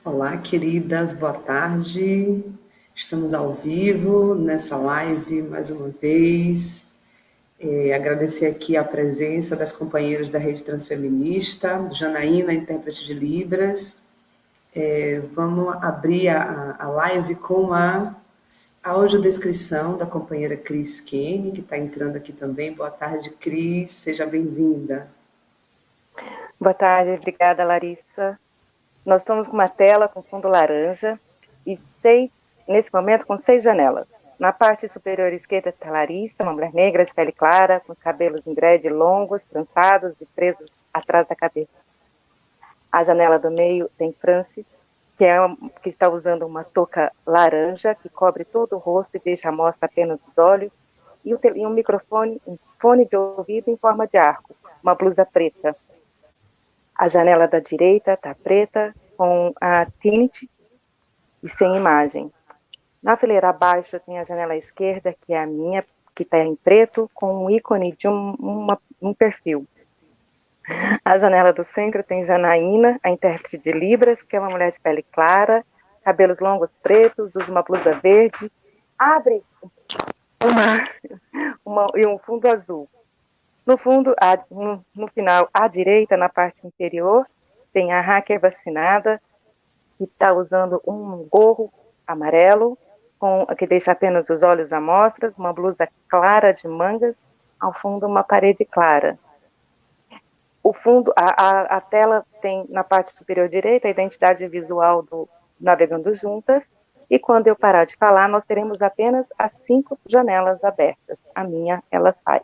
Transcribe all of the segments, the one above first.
Olá, queridas, boa tarde. Estamos ao vivo nessa live mais uma vez. Agradecer aqui a presença das companheiras da Rede Transfeminista, Janaína, intérprete de Libras. Vamos abrir a live com a audiodescrição da companheira Cris Kane, que está entrando aqui também. Boa tarde, Cris, seja bem-vinda. Boa tarde, obrigada, Larissa. Nós estamos com uma tela com fundo laranja e nesse momento, com 6 janelas. Na parte superior esquerda está Larissa, uma mulher negra de pele clara, com cabelos em dread longos, trançados e presos atrás da cabeça. A janela do meio tem Francis, que está usando uma touca laranja, que cobre todo o rosto e deixa à mostra apenas os olhos, e um microfone, um fone de ouvido em forma de arco, uma blusa preta. A janela da direita está preta, com a tint e sem imagem. Na fileira abaixo tem a janela esquerda, que é a minha, que está em preto, com um ícone de um perfil. A janela do centro tem Janaína, a intérprete de Libras, que é uma mulher de pele clara, cabelos longos pretos, usa uma blusa verde, abre e um fundo azul. No fundo, no final, à direita, na parte inferior, tem a hacker vacinada, que está usando um gorro amarelo, que deixa apenas os olhos à mostra, uma blusa clara de mangas, ao fundo uma parede clara. O fundo, a tela tem na parte superior direita a identidade visual do Navegando Juntas, e quando eu parar de falar, nós teremos apenas as 5 janelas abertas. A minha, ela sai.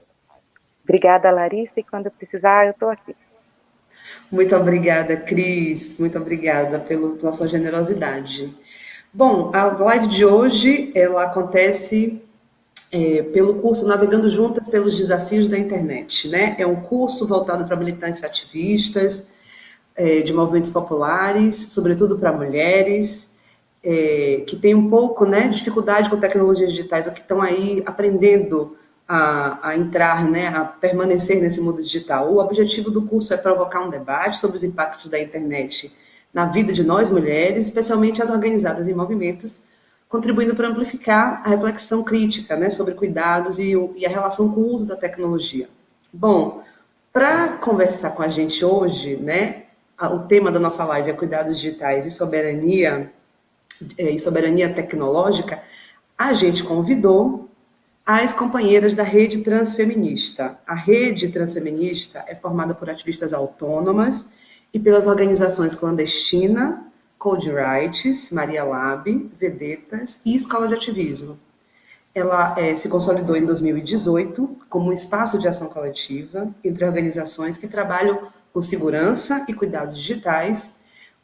Obrigada, Larissa, e quando precisar, eu estou aqui. Muito obrigada, Cris. Muito obrigada pela sua generosidade. Bom, a live de hoje ela acontece pelo curso Navegando Juntas pelos Desafios da Internet, né? É um curso voltado para militantes ativistas de movimentos populares, sobretudo para mulheres que têm um pouco, né, de dificuldade com tecnologias digitais ou que estão aí aprendendo a entrar, né, a permanecer nesse mundo digital. O objetivo do curso é provocar um debate sobre os impactos da internet na vida de nós mulheres, especialmente as organizadas em movimentos, contribuindo para amplificar a reflexão crítica, né, sobre cuidados e a relação com o uso da tecnologia. Bom, para conversar com a gente hoje, né, o tema da nossa live é cuidados digitais e soberania tecnológica, a gente convidou as companheiras da Rede Transfeminista. A Rede Transfeminista é formada por ativistas autônomas e pelas organizações Clandestina, Code Rights, Maria Lab, Vedetas e Escola de Ativismo. Ela se consolidou em 2018 como um espaço de ação coletiva entre organizações que trabalham com segurança e cuidados digitais,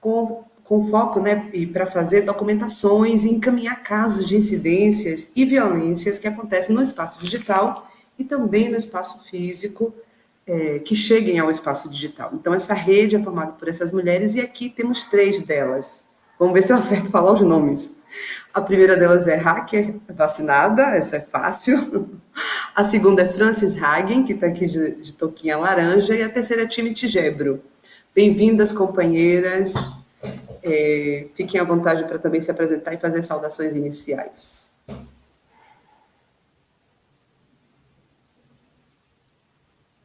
com foco, né, para fazer documentações e encaminhar casos de incidências e violências que acontecem no espaço digital e também no espaço físico, que cheguem ao espaço digital. Então, essa rede é formada por essas mulheres e aqui temos 3 delas. Vamos ver se eu acerto falar os nomes. A primeira delas é hacker vacinada, essa é fácil. A segunda é Frances Hagen, que está aqui de touquinha laranja. E a terceira é Timothy Gebro. Bem-vindas, companheiras. Fiquem à vontade para também se apresentar e fazer saudações iniciais.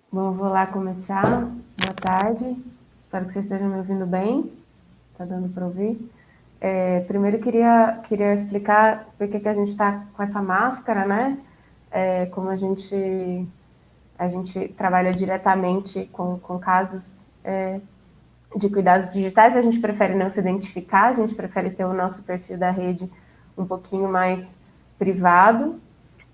Bom, vou lá começar. Boa tarde. Espero que vocês estejam me ouvindo bem. Está dando para ouvir? Primeiro, queria explicar por que a gente está com essa máscara, né? Como a gente trabalha diretamente com casos de cuidados digitais, a gente prefere não se identificar, a gente prefere ter o nosso perfil da rede um pouquinho mais privado.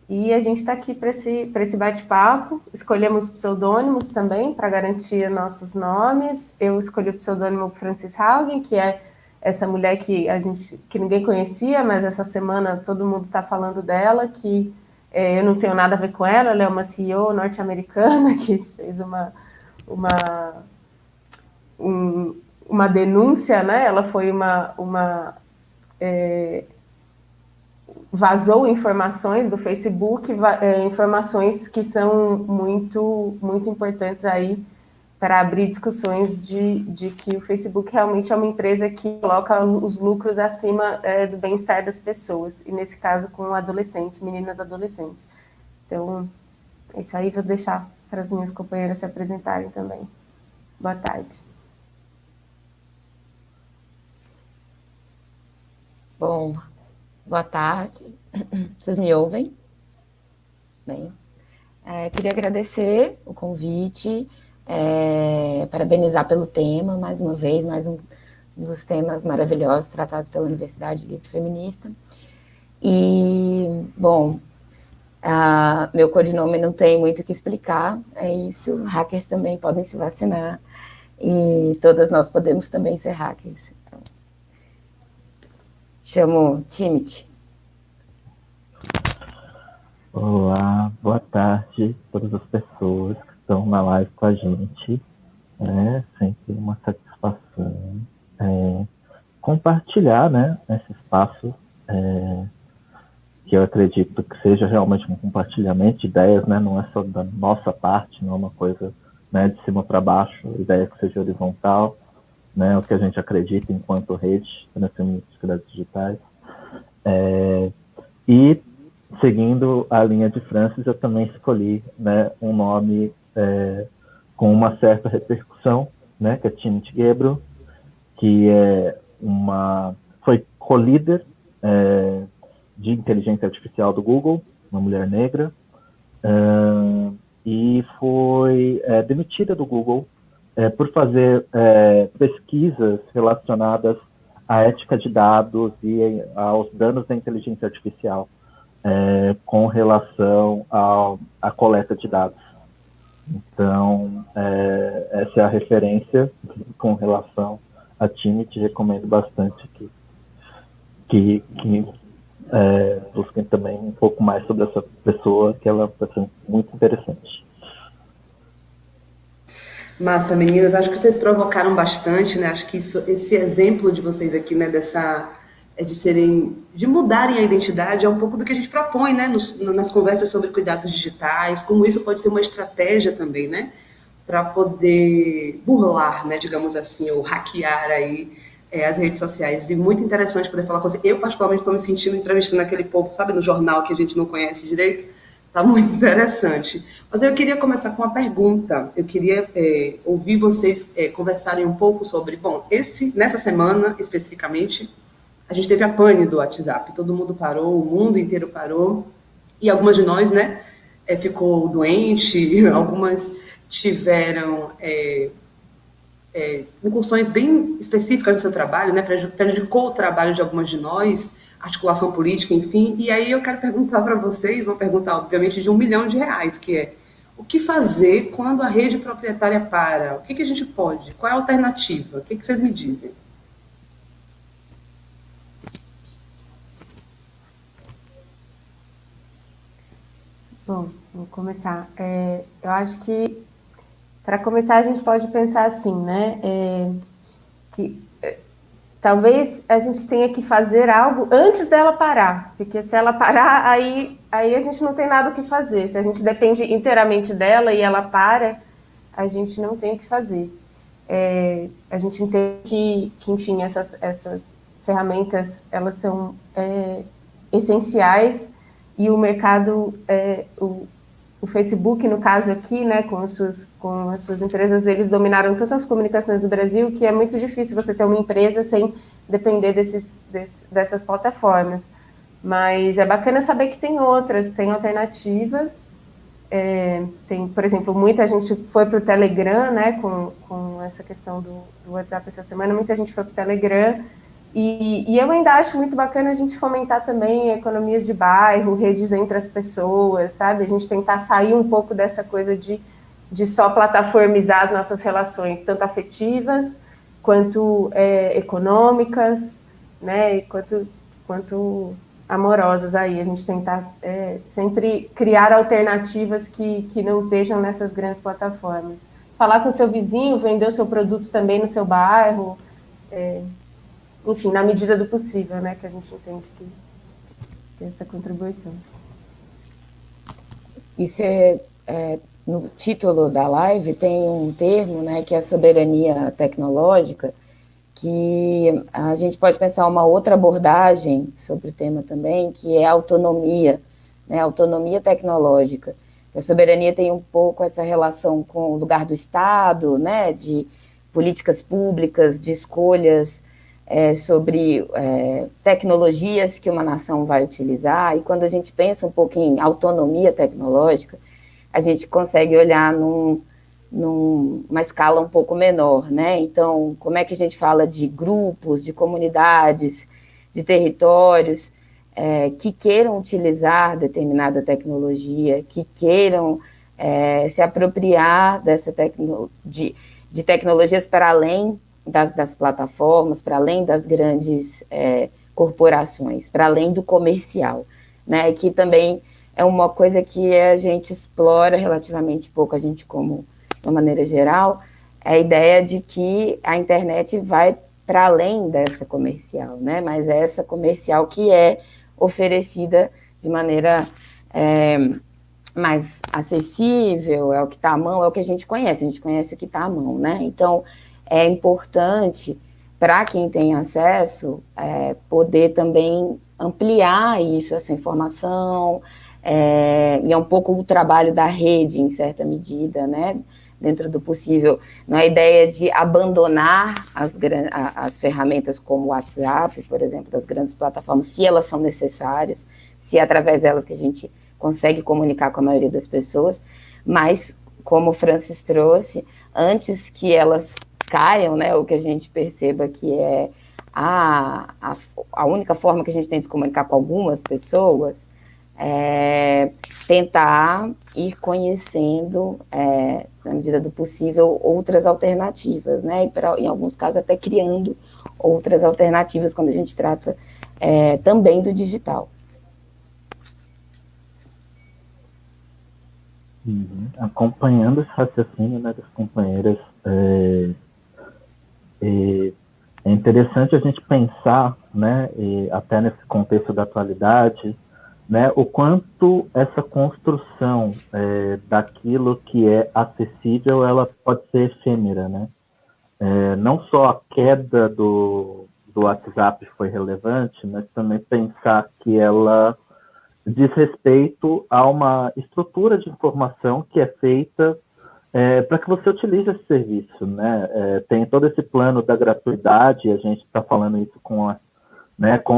E a gente está aqui para esse bate-papo. Escolhemos pseudônimos também para garantir nossos nomes. Eu escolhi o pseudônimo Frances Haugen, que é essa mulher que ninguém conhecia, mas essa semana todo mundo está falando dela, que eu não tenho nada a ver com ela. Ela é uma CEO norte-americana que fez uma denúncia, né? Ela foi vazou informações do Facebook, informações que são muito, muito importantes aí abrir discussões de que o Facebook realmente é uma empresa que coloca os lucros acima do bem-estar das pessoas, e nesse caso com adolescentes, meninas adolescentes. Então, isso aí vou deixar para as minhas companheiras se apresentarem também. Boa tarde. Bom, boa tarde. Vocês me ouvem? Bem, queria agradecer o convite, parabenizar pelo tema, mais uma vez, mais um dos temas maravilhosos tratados pela Universidade Livre Feminista. E, bom, meu codinome não tem muito o que explicar, é isso, hackers também podem se vacinar, e todas nós podemos também ser hackers. Então, chamo Timothy. Olá, boa tarde a todas as pessoas que estão na live com a gente. É sempre uma satisfação compartilhar, né, esse espaço que eu acredito que seja realmente um compartilhamento de ideias, né, não é só da nossa parte, não é uma coisa, né, de cima para baixo, ideia que seja horizontal, né, o que a gente acredita enquanto rede, feministas digitais. E seguindo a linha de Francis, eu também escolhi, né, um nome com uma certa repercussão, né, que é Timothy Gebru, que foi co-líder de inteligência artificial do Google, uma mulher negra, e foi demitida do Google por fazer pesquisas relacionadas à ética de dados e aos danos da inteligência artificial com relação à coleta de dados. Então, essa é a referência com relação a Timothy. Recomendo bastante que busquem também um pouco mais sobre essa pessoa, que ela é uma pessoa muito interessante. Massa, meninas, acho que vocês provocaram bastante, né? Acho que esse exemplo de vocês aqui, né, de mudarem a identidade, é um pouco do que a gente propõe, né, nas conversas sobre cuidados digitais, como isso pode ser uma estratégia também, né, para poder burlar, né, digamos assim, ou hackear aí as redes sociais. E muito interessante poder falar com você. Eu, particularmente, estou me sentindo entrevistando aquele povo, sabe, no jornal que a gente não conhece direito. Tá muito interessante. Mas eu queria começar com uma pergunta. Eu queria ouvir vocês conversarem um pouco sobre... Bom, nessa semana, especificamente, a gente teve a pane do WhatsApp. Todo mundo parou, o mundo inteiro parou. E algumas de nós, né, ficou doente, algumas tiveram incursões bem específicas no seu trabalho, né, prejudicou o trabalho de algumas de nós, articulação política, enfim. E aí eu quero perguntar para vocês, uma pergunta, obviamente, de R$1 milhão, que é: o que fazer quando a rede proprietária para? O que a gente pode? Qual é a alternativa? O que vocês me dizem? Bom, vou começar. Eu acho que, para começar, a gente pode pensar assim, né? Talvez a gente tenha que fazer algo antes dela parar, porque se ela parar, aí a gente não tem nada o que fazer. Se a gente depende inteiramente dela e ela para, a gente não tem o que fazer. A gente entende que enfim, essas ferramentas, elas são essenciais, e o mercado, o Facebook, no caso aqui, né, com as suas empresas, eles dominaram tanto as comunicações do Brasil que é muito difícil você ter uma empresa sem depender dessas plataformas. Mas é bacana saber que tem outras, tem alternativas. Tem, por exemplo, muita gente foi para o Telegram, né, com essa questão do WhatsApp essa semana, muita gente foi para o Telegram. E eu ainda acho muito bacana a gente fomentar também economias de bairro, redes entre as pessoas, sabe? A gente tentar sair um pouco dessa coisa de só plataformizar as nossas relações, tanto afetivas, quanto econômicas, né? Quanto amorosas aí. A gente tentar sempre criar alternativas que não estejam nessas grandes plataformas. Falar com o seu vizinho, vender o seu produto também no seu bairro, enfim, na medida do possível, né, que a gente entende que tem essa contribuição. E você no título da live tem um termo, né, que é soberania tecnológica, que a gente pode pensar uma outra abordagem sobre o tema também, que é a autonomia, né, autonomia tecnológica. A soberania tem um pouco essa relação com o lugar do Estado, né, de políticas públicas, de escolhas sobre tecnologias que uma nação vai utilizar, e quando a gente pensa um pouco em autonomia tecnológica, a gente consegue olhar numa escala um pouco menor, né? Então, como é que a gente fala de grupos, de comunidades, de territórios que queiram utilizar determinada tecnologia, que queiram se apropriar de tecnologias para além das plataformas, para além das grandes corporações, para além do comercial, né? Que também é uma coisa que a gente explora relativamente pouco, a gente como, de uma maneira geral, é a ideia de que a internet vai para além dessa comercial, né? Mas é essa comercial que é oferecida de maneira mais acessível, é o que está à mão, é o que a gente conhece o que está à mão, né? Então, é importante para quem tem acesso poder também ampliar isso, essa informação, e é um pouco o trabalho da rede, em certa medida, né? Dentro do possível, não é a ideia de abandonar as ferramentas como o WhatsApp, por exemplo, das grandes plataformas, se elas são necessárias, se é através delas que a gente consegue comunicar com a maioria das pessoas, mas, como o Francis trouxe, antes que elas caiam, né, ou que a gente perceba que é a única forma que a gente tem de se comunicar com algumas pessoas, tentar ir conhecendo, na medida do possível, outras alternativas, né? E, em alguns casos, até criando outras alternativas quando a gente trata também do digital. Acompanhando esse raciocínio, né, das companheiras, é interessante a gente pensar, né, até nesse contexto da atualidade, né, o quanto essa construção daquilo que é acessível, ela pode ser efêmera, né? Não só a queda do WhatsApp foi relevante, mas também pensar que ela diz respeito a uma estrutura de informação que é feita para que você utilize esse serviço, né? Tem todo esse plano da gratuidade, a gente está falando isso com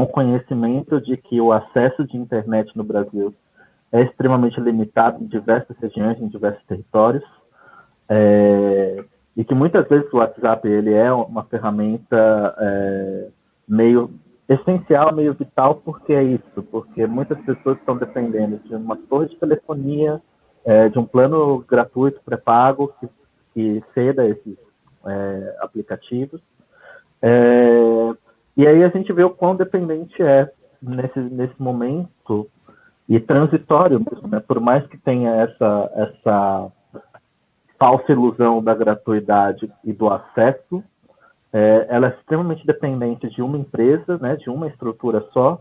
o conhecimento de que o acesso de internet no Brasil é extremamente limitado em diversas regiões, em diversos territórios, e que muitas vezes o WhatsApp ele é uma ferramenta meio essencial, meio vital, porque é isso, porque muitas pessoas estão dependendo de uma torre de telefonia, de um plano gratuito pré-pago que ceda esses aplicativos, e aí a gente vê o quão dependente é nesse momento, e transitório mesmo, né? Por mais que tenha essa falsa ilusão da gratuidade e do acesso, ela é extremamente dependente de uma empresa, né, de uma estrutura só,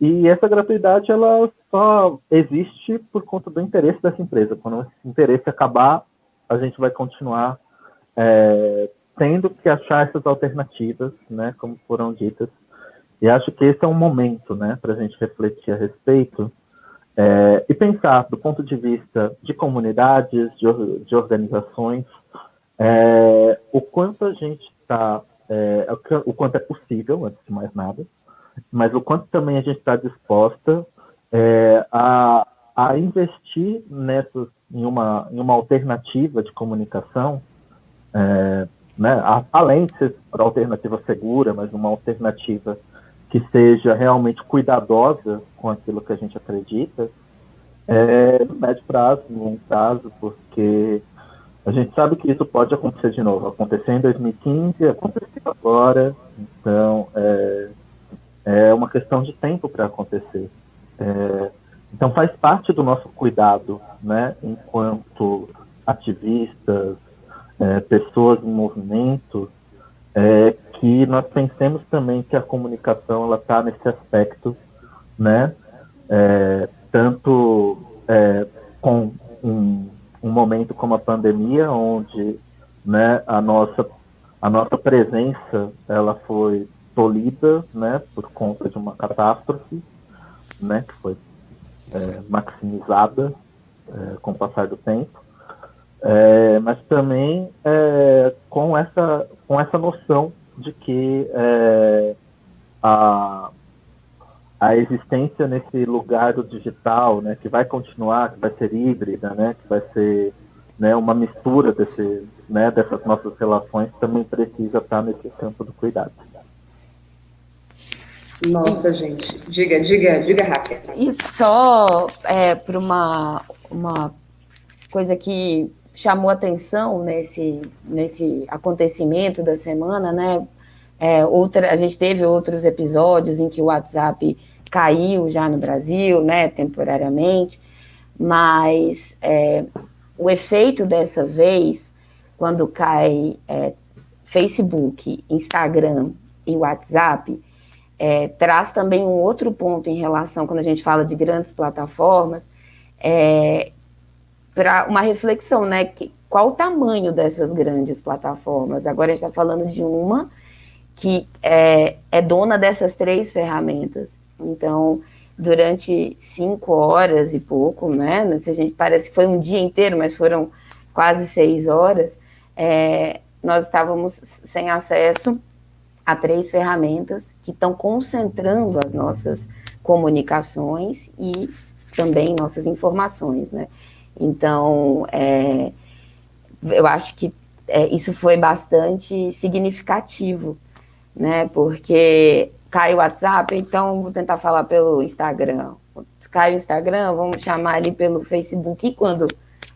e essa gratuidade ela só existe por conta do interesse dessa empresa. Quando esse interesse acabar, a gente vai continuar tendo que achar essas alternativas, né, como foram ditas. E acho que esse é um momento, né, para a gente refletir a respeito e pensar do ponto de vista de comunidades, de organizações, o quanto a gente está, o quanto é possível, antes de mais nada, mas o quanto também a gente está disposta a investir em uma alternativa de comunicação, né, além de ser uma alternativa segura, mas uma alternativa que seja realmente cuidadosa com aquilo que a gente acredita, no médio prazo, no longo prazo, porque a gente sabe que isso pode acontecer de novo. Aconteceu em 2015, aconteceu agora, então é uma questão de tempo para acontecer. Então faz parte do nosso cuidado, né, enquanto ativistas, pessoas em movimento, que nós pensemos também que a comunicação ela está nesse aspecto, né, tanto com um momento como a pandemia, onde, né, a nossa presença ela foi tolhida, né, por conta de uma catástrofe, né, que foi maximizada com o passar do tempo, mas também com essa noção de que a existência nesse lugar do digital, né, que vai continuar, que vai ser híbrida, né, que vai ser, né, uma mistura dessas nossas relações, também precisa estar nesse campo do cuidado. Nossa, gente. Diga, Raquel. E só por uma coisa que chamou atenção nesse acontecimento da semana, né? A gente teve outros episódios em que o WhatsApp caiu já no Brasil, né, temporariamente, mas o efeito dessa vez, quando cai Facebook, Instagram e WhatsApp, traz também um outro ponto em relação, quando a gente fala de grandes plataformas, para uma reflexão, né? Qual o tamanho dessas grandes plataformas? Agora a gente está falando de uma que é dona dessas 3 ferramentas. Então, durante 5 horas e pouco, né? Se a gente parece que foi um dia inteiro, mas foram quase 6 horas, nós estávamos sem acesso a 3 ferramentas que estão concentrando as nossas comunicações e também nossas informações, né? Então, eu acho que isso foi bastante significativo, né? Porque cai o WhatsApp, então vou tentar falar pelo Instagram. Cai o Instagram, vamos chamar ali pelo Facebook. E quando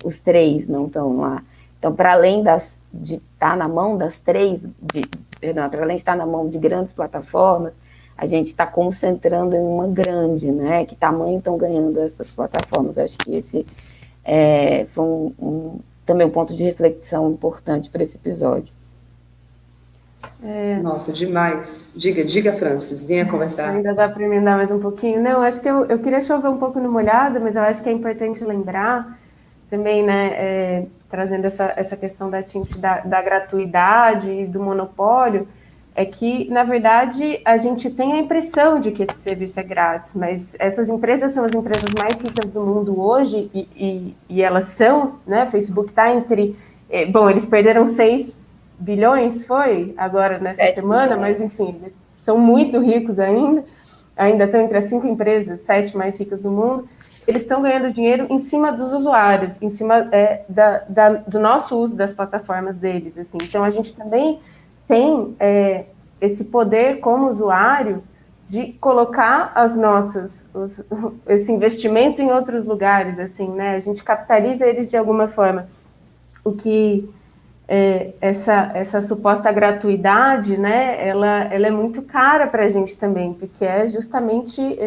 os 3 não estão lá? Então, para além de estar na mão das 3, para além de estar na mão de grandes plataformas, a gente está concentrando em uma grande, né? Que tamanho estão ganhando essas plataformas? Acho que esse foi também um ponto de reflexão importante para esse episódio. Nossa, demais. Diga, Francis, venha conversar. Ainda dá para emendar mais um pouquinho? Não, acho que eu queria chover um pouco no molhado, mas eu acho que é importante lembrar também, né, trazendo essa questão da gratuidade e do monopólio, é que, na verdade, a gente tem a impressão de que esse serviço é grátis, mas essas empresas são as empresas mais ricas do mundo hoje e elas são, né, Facebook está entre... Bom, eles perderam 6 bilhões, foi? Agora, nessa semana, mas, enfim, eles são muito ricos ainda estão entre as 5 empresas, 7 mais ricas do mundo. Eles estão ganhando dinheiro em cima dos usuários, em cima do nosso uso das plataformas deles, assim. Então, a gente também tem esse poder como usuário de colocar esse investimento em outros lugares, assim, né? A gente capitaliza eles de alguma forma. O que essa suposta gratuidade, né? Ela é muito cara para a gente também, porque é justamente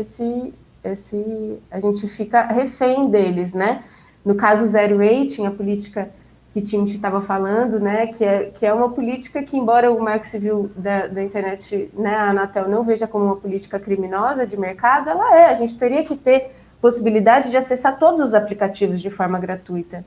a gente fica refém deles, né? No caso Zero Rating, a política que Timothy estava falando, né, que é uma política que, embora o Marco Civil da internet, né, a Anatel não veja como uma política criminosa de mercado, ela a gente teria que ter possibilidade de acessar todos os aplicativos de forma gratuita.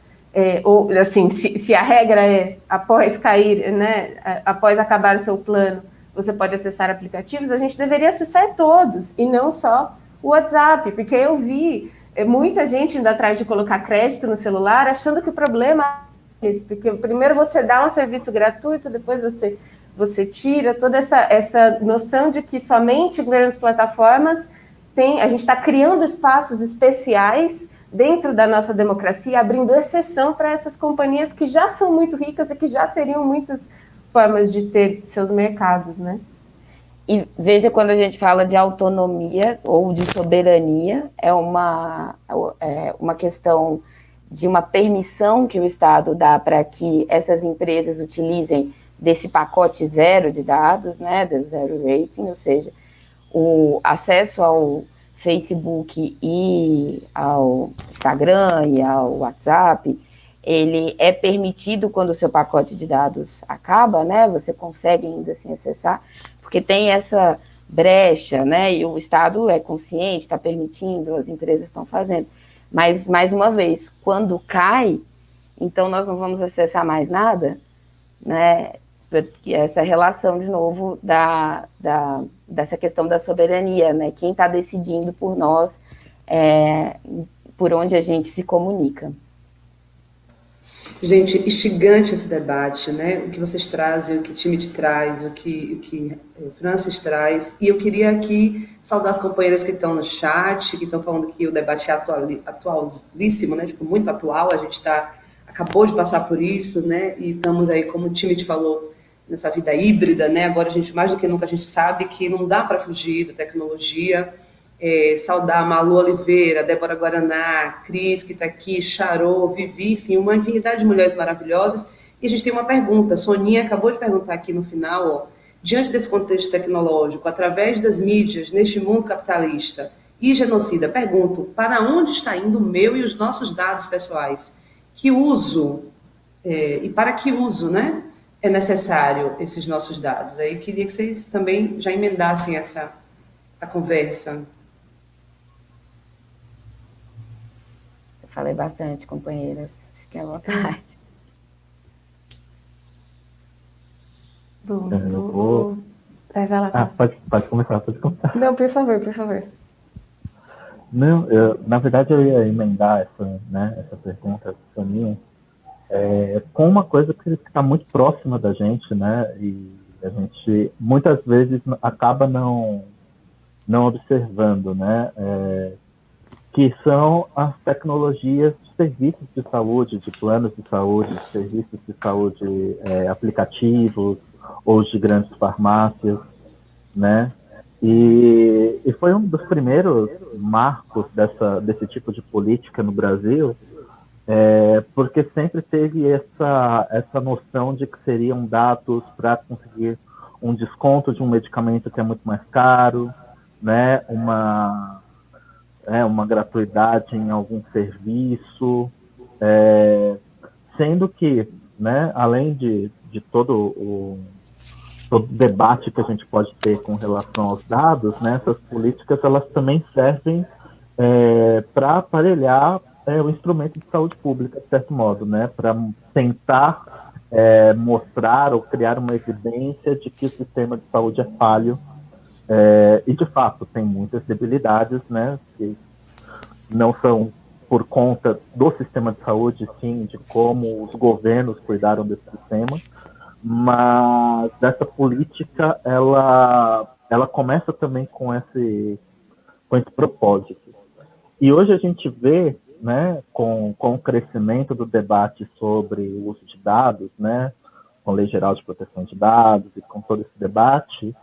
Ou, assim, se a regra após cair, né, após acabar o seu plano, você pode acessar aplicativos, a gente deveria acessar todos, e não só o WhatsApp, porque eu vi muita gente indo atrás de colocar crédito no celular, achando que o problema porque primeiro você dá um serviço gratuito, depois você tira toda essa noção de que somente grandes plataformas a gente está criando espaços especiais dentro da nossa democracia, abrindo exceção para essas companhias que já são muito ricas e que já teriam muitas formas de ter seus mercados, né? E veja, quando a gente fala de autonomia ou de soberania, é uma questão de uma permissão que o Estado dá para que essas empresas utilizem desse pacote zero de dados, né, do zero rating, ou seja, o acesso ao Facebook e ao Instagram e ao WhatsApp, ele é permitido quando o seu pacote de dados acaba, né, você consegue ainda assim acessar, porque tem essa brecha, né, e o Estado é consciente, está permitindo, as empresas estão fazendo. Mas, mais uma vez, quando cai, então nós não vamos acessar mais nada, né? Essa relação, de novo, dessa questão da soberania, né? Quem está decidindo por nós, por onde a gente se comunica. Gente, instigante esse debate, né? O que vocês trazem, o que Timothy traz, o que Francis traz. E eu queria aqui saudar as companheiras que estão no chat, que estão falando que o debate é atualíssimo, né? Tipo, muito atual. A gente acabou de passar por isso, né? E estamos aí, como o Timothy falou, nessa vida híbrida, né? Agora a gente, mais do que nunca, a gente sabe que não dá para fugir da tecnologia. Saudar a Malu Oliveira, Débora Guaraná, Cris, que está aqui, Charô, Vivi, enfim, uma infinidade de mulheres maravilhosas. E a gente tem uma pergunta, Soninha acabou de perguntar aqui no final, ó, diante desse contexto tecnológico, através das mídias, neste mundo capitalista e genocida, pergunto, para onde está indo o meu e os nossos dados pessoais? Que uso, e para que uso, né, é necessário esses nossos dados? Aí queria que vocês também já emendassem essa conversa. Falei bastante, companheiras. Fiquem à vontade. Bom, vai lá. Pode começar, pode começar. Não, por favor, por favor. Não, na verdade eu ia emendar essa pergunta para mim com uma coisa que está muito próxima da gente, né? E a gente muitas vezes acaba não observando, né? Que são as tecnologias de serviços de saúde, de planos de saúde, de serviços de saúde aplicativos ou de grandes farmácias, né? E foi um dos primeiros marcos desse tipo de política no Brasil, porque sempre teve essa noção de que seriam dados para conseguir um desconto de um medicamento que é muito mais caro, né? Uma gratuidade em algum serviço, sendo que, né, além de todo o debate que a gente pode ter com relação aos dados, né, essas políticas elas também servem para aparelhar o instrumento de saúde pública, de certo modo, né, para tentar mostrar ou criar uma evidência de que o sistema de saúde é falho. E de fato tem muitas debilidades, né, que não são por conta do sistema de saúde, sim, de como os governos cuidaram desse sistema, mas essa política ela começa também com esse propósito. E hoje a gente vê, né, com o crescimento do debate sobre o uso de dados, né, com a Lei Geral de Proteção de Dados e com todo esse debate,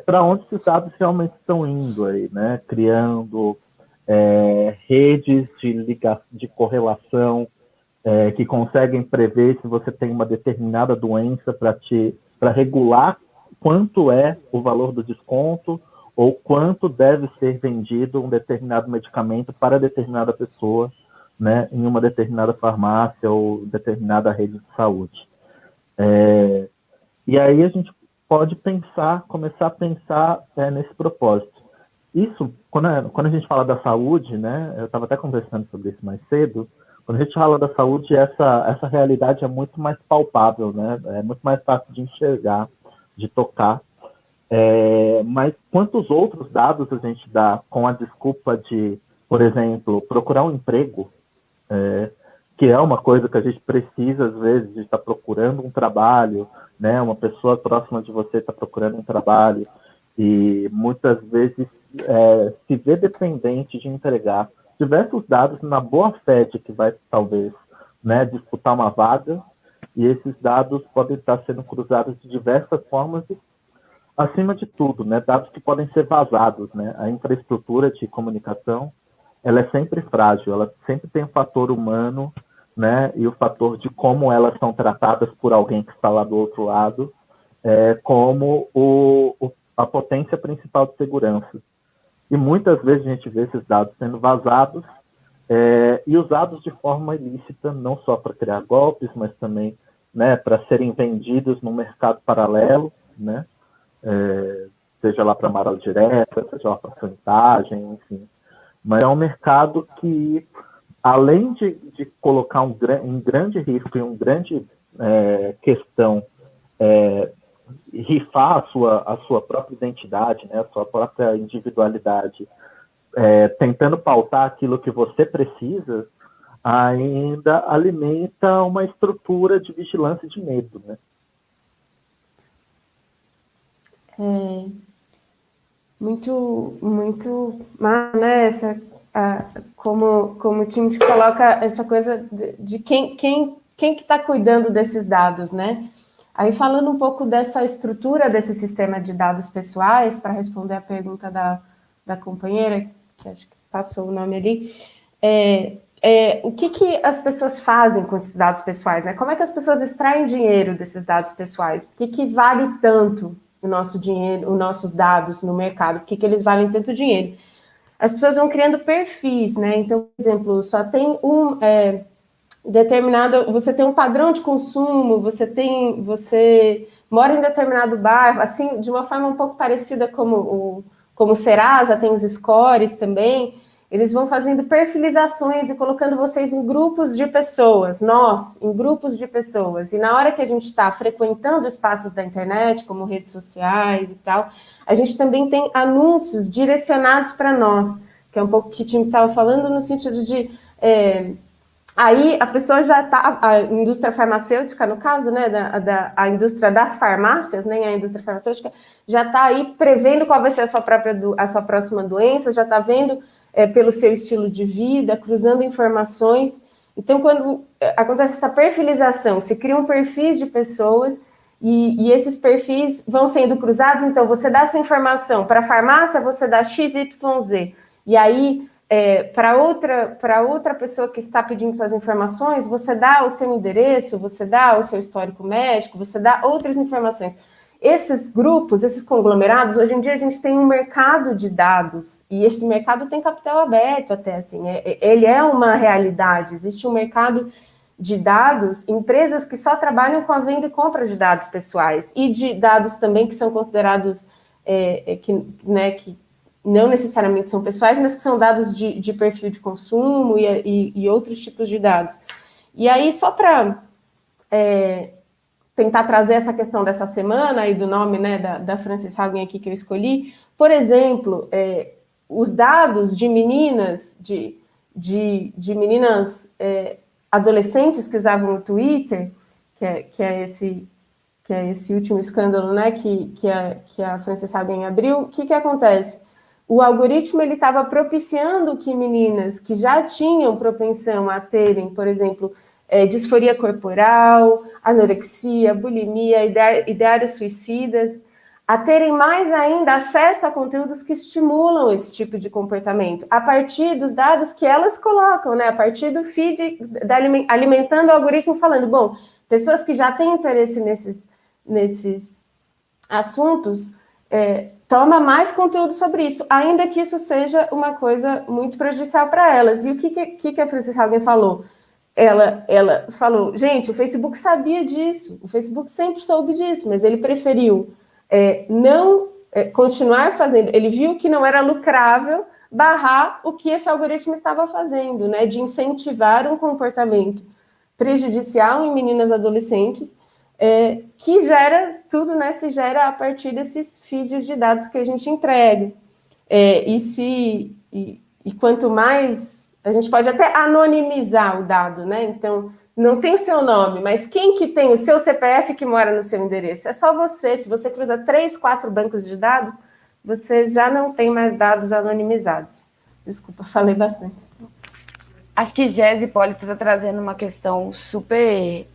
para onde esses dados realmente estão indo aí, né? Criando redes de correlação que conseguem prever se você tem uma determinada doença para regular quanto é o valor do desconto ou quanto deve ser vendido um determinado medicamento para determinada pessoa, né? Em uma determinada farmácia ou determinada rede de saúde. E aí a gente pode começar a pensar nesse propósito. Isso, quando a gente fala da saúde, né, eu estava até conversando sobre isso mais cedo, quando a gente fala da saúde, essa realidade é muito mais palpável, né, é muito mais fácil de enxergar, de tocar. Mas quantos outros dados a gente dá com a desculpa de, por exemplo, procurar um emprego, que é uma coisa que a gente precisa, às vezes, de estar procurando um trabalho, né? Uma pessoa próxima de você está procurando um trabalho e muitas vezes se vê dependente de entregar diversos dados na boa fé de que vai, talvez, né, disputar uma vaga, e esses dados podem estar sendo cruzados de diversas formas e, acima de tudo, né, dados que podem ser vazados, né? A infraestrutura de comunicação, ela é sempre frágil, ela sempre tem o fator humano, né, e o fator de como elas são tratadas por alguém que está lá do outro lado, como a potência principal de segurança. E muitas vezes a gente vê esses dados sendo vazados e usados de forma ilícita, não só para criar golpes, mas também, né, para serem vendidos no mercado paralelo, né, seja lá para amarelo direta, seja lá para sanitagem, enfim. Mas é um mercado que além de colocar um grande risco e uma grande questão, rifar a sua própria identidade, né, a sua própria individualidade, tentando pautar aquilo que você precisa, ainda alimenta uma estrutura de vigilância e de medo, né? Muito, né, como o time te coloca essa coisa de quem que está cuidando desses dados, né? Aí falando um pouco dessa estrutura desse sistema de dados pessoais, para responder a pergunta da companheira, que acho que passou o nome ali, o que as pessoas fazem com esses dados pessoais, né? Como é que as pessoas extraem dinheiro desses dados pessoais? Por que vale tanto o nosso dinheiro, os nossos dados no mercado? Por que eles valem tanto dinheiro? As pessoas vão criando perfis, né? Então, por exemplo, só tem determinado, você tem um padrão de consumo, você mora em determinado bairro, assim, de uma forma um pouco parecida como o Serasa tem os scores também. Eles vão fazendo perfilizações e colocando vocês em grupos de pessoas, em grupos de pessoas. E na hora que a gente está frequentando espaços da internet, como redes sociais e tal, a gente também tem anúncios direcionados para nós, que é um pouco o que o time estava falando, no sentido de... aí a pessoa já está... A indústria farmacêutica, no caso, né, a indústria das farmácias, nem a indústria farmacêutica, já está aí prevendo qual vai ser a sua próxima doença, já está vendo... pelo seu estilo de vida, cruzando informações. Então, quando acontece essa perfilização, se criam perfis de pessoas e esses perfis vão sendo cruzados, então você dá essa informação para a farmácia, você dá XYZ, e aí para outra pessoa que está pedindo suas informações, você dá o seu endereço, você dá o seu histórico médico, você dá outras informações. Esses grupos, esses conglomerados, hoje em dia a gente tem um mercado de dados, e esse mercado tem capital aberto até, assim, ele é uma realidade, existe um mercado de dados, empresas que só trabalham com a venda e compra de dados pessoais, e de dados também que são considerados, que não necessariamente são pessoais, mas que são dados de perfil de consumo e outros tipos de dados. E aí, só para... tentar trazer essa questão dessa semana e do nome, né, da Frances Haugen aqui que eu escolhi, por exemplo, os dados de meninas, de meninas adolescentes que usavam o Twitter, que é esse último escândalo, né, que a Frances Haugen abriu, o que acontece? O algoritmo estava propiciando que meninas que já tinham propensão a terem, por exemplo, disforia corporal, anorexia, bulimia, ideários suicidas, a terem mais ainda acesso a conteúdos que estimulam esse tipo de comportamento, a partir dos dados que elas colocam, né? A partir do feed, alimentando o algoritmo, falando, bom, pessoas que já têm interesse nesses assuntos, toma mais conteúdo sobre isso, ainda que isso seja uma coisa muito prejudicial para elas. E o que a Frances Haugen falou? Ela falou, gente, o Facebook sabia disso, o Facebook sempre soube disso, mas ele preferiu não continuar fazendo, ele viu que não era lucrável barrar o que esse algoritmo estava fazendo, né, de incentivar um comportamento prejudicial em meninas adolescentes, que gera tudo, né, se gera a partir desses feeds de dados que a gente entrega. E quanto mais... A gente pode até anonimizar o dado, né? Então, não tem o seu nome, mas quem que tem o seu CPF que mora no seu endereço? É só você. Se você cruza 3, 4 bancos de dados, você já não tem mais dados anonimizados. Desculpa, falei bastante. Acho que Jéssica Hipólito está trazendo uma questão super